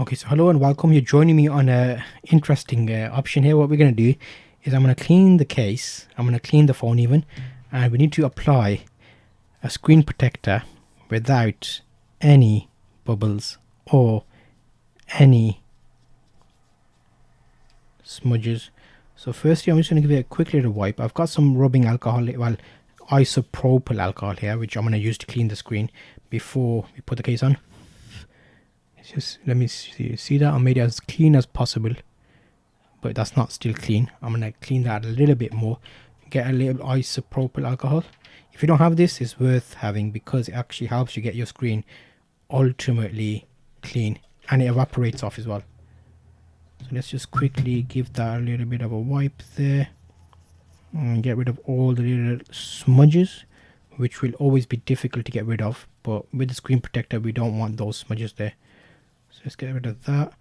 Okay, so hello and welcome. You're joining me on a interesting option here. What we're going to do is I'm going to clean the case. I'm going to clean the phone even. And we need to apply a screen protector without any bubbles or any smudges. So firstly, I'm just going to give it a quick little wipe. I've got some rubbing alcohol, well, isopropyl alcohol here, which I'm going to use to clean the screen before we put the case on. Just let me see that I made it as clean as possible, but that's not still clean. I'm going to clean that a little bit more, get a little isopropyl alcohol. If you don't have this, it's worth having because it actually helps you get your screen ultimately clean and it evaporates off as well. So let's just quickly give that a little bit of a wipe there and get rid of all the little smudges, which will always be difficult to get rid of, but with the screen protector we don't want those smudges there. So let's get rid of that.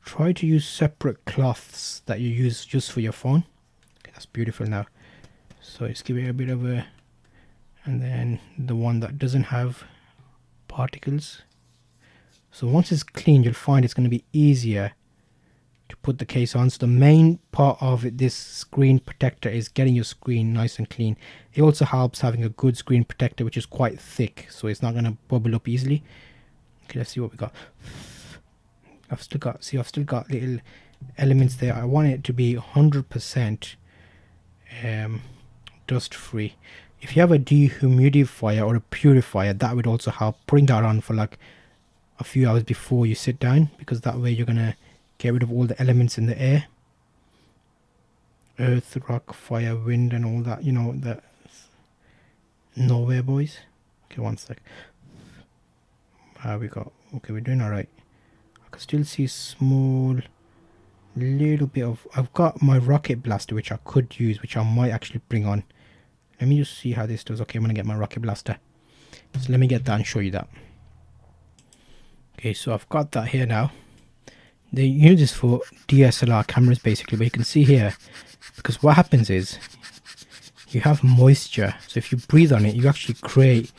Try to use separate cloths that you use just for your phone. Okay, that's beautiful now. So let's give it a bit of a, and then the one that doesn't have particles. So once it's clean, you'll find it's going to be easier to put the case on. So the main part of it, this screen protector, is getting your screen nice and clean. It also helps having a good screen protector which is quite thick, so it's not going to bubble up easily. Okay, let's see what we got. I've still got little elements there. I want it to be 100% dust free. If you have a dehumidifier or a purifier, that would also help. Bring that on for like a few hours before you sit down, because that way you're gonna get rid of all the elements in the air, earth, rock, fire, wind and all that, you know, the nowhere boys. Okay, one sec. We got, okay, we're doing all right. I can still see small little bit of, I've got my rocket blaster which I could use, which I might actually bring on. Let me just see how this does. Okay, I'm gonna get my rocket blaster, so let me get that and show you that. Okay, so I've got that here now. They use this for DSLR cameras basically, but you can see here, because what happens is you have moisture, so if you breathe on it you actually create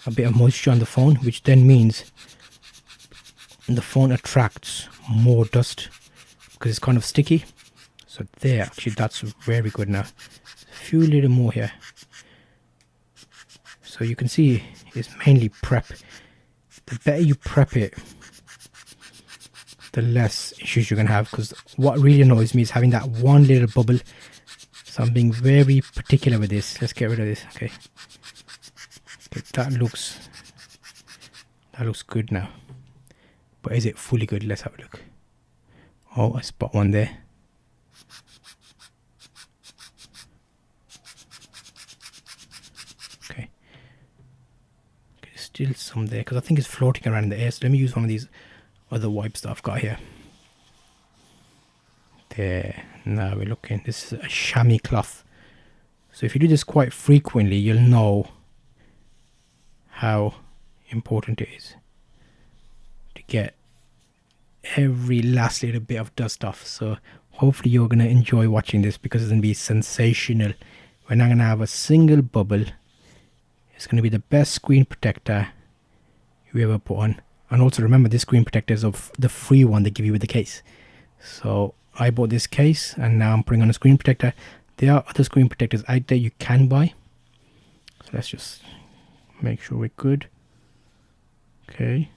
a bit of moisture on the phone, which then means the phone attracts more dust because it's kind of sticky. So there, actually that's very good now. A few little more here. So you can see it's mainly prep. The better you prep it, the less issues you're gonna have, because what really annoys me is having that one little bubble. So I'm being very particular with this. Let's get rid of this. Okay, that looks good now, but is it fully good? Let's have a look. Oh, I spot one there. Okay, there's still some there because I think it's floating around in the air. So let me use one of these other wipes that I've got here. There, now we're looking. This is a chamois cloth. So if you do this quite frequently, you'll know how important it is to get every last little bit of dust off. So hopefully you're going to enjoy watching this, because it's going to be sensational. We're not going to have a single bubble. It's going to be the best screen protector you ever put on. And also remember, this screen protector is of the free one they give you with the case. So I bought this case and now I'm putting on a screen protector. There are other screen protectors out there you can buy. So let's just make sure we're good. Okay.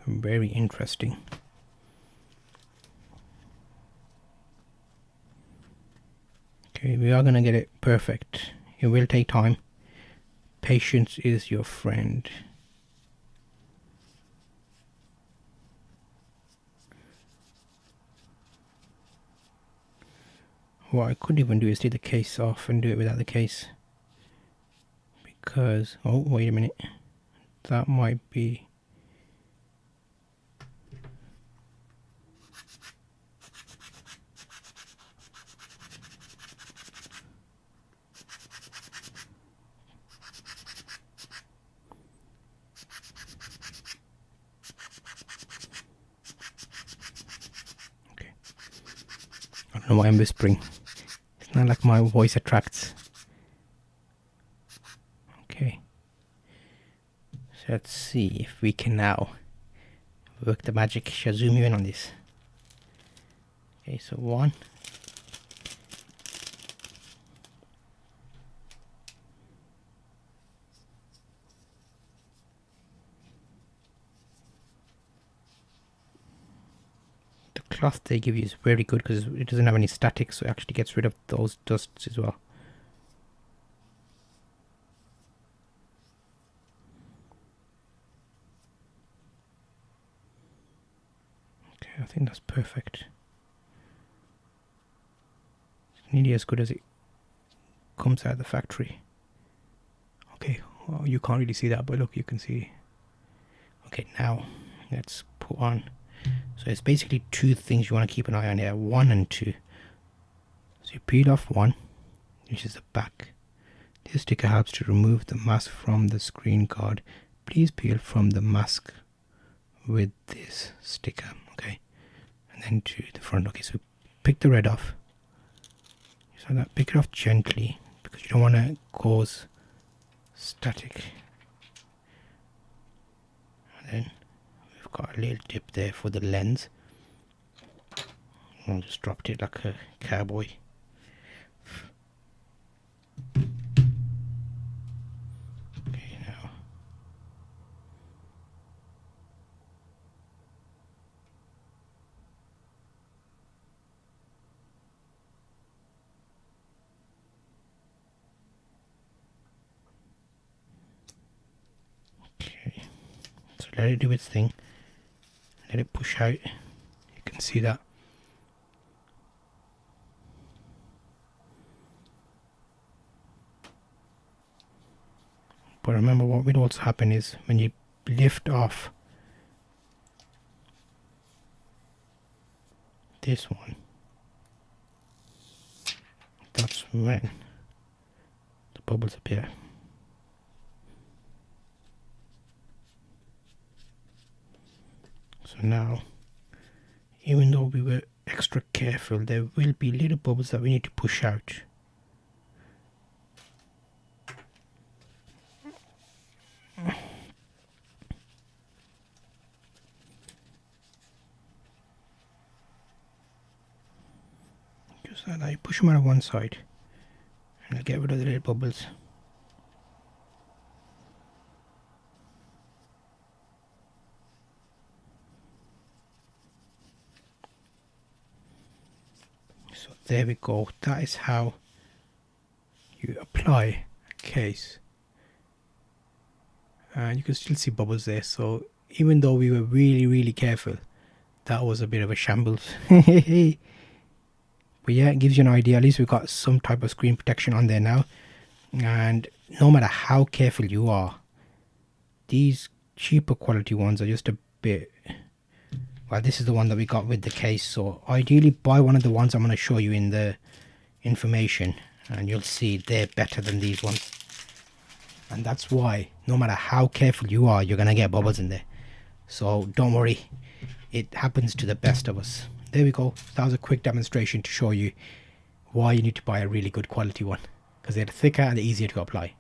Very interesting. Okay, we are gonna get it perfect. It will take time. Patience is your friend. What I could even do is take the case off and do it without the case, because, oh wait a minute, that might be, okay, I don't know why I'm whispering. It's not like my voice attracts So let's see if we can now work the magic. Shall zoom you in on this. Okay, so one. The cloth they give you is very good because it doesn't have any static, so it actually gets rid of those dusts as well. Okay, I think that's perfect. It's nearly as good as it comes out of the factory. Okay, well, you can't really see that, but look, you can see. Okay, now let's put on. So it's basically two things you want to keep an eye on here, 1 and 2. So you peel off 1, which is the back. This sticker helps to remove the mask from the screen guard. Please peel from the mask with this sticker. Okay, and then to the front. Okay, so pick the red off. So that, pick it off gently because you don't want to cause static. And then we've got a little dip there for the lens. I just dropped it like a cowboy. Okay, now okay, so let it do its thing. Let it push out. You can see that. But remember, what will also happen is when you lift off this one, that's when the bubbles appear. So now, even though we were extra careful, there will be little bubbles that we need to push out. Just like that, you push them out of one side and I'll get rid of the little bubbles. So there we go. That is how you apply a case. And you can still see bubbles there. So even though we were really careful, that was a bit of a shambles. But yeah, it gives you an idea. At least we've got some type of screen protection on there now. And no matter how careful you are, these cheaper quality ones are just a bit... Well, this is the one that we got with the case. So ideally buy one of the ones I'm going to show you in the information. And you'll see they're better than these ones. And that's why no matter how careful you are, you're going to get bubbles in there. So don't worry. It happens to the best of us. There we go. That was a quick demonstration to show you why you need to buy a really good quality one, because they're thicker and they're easier to apply.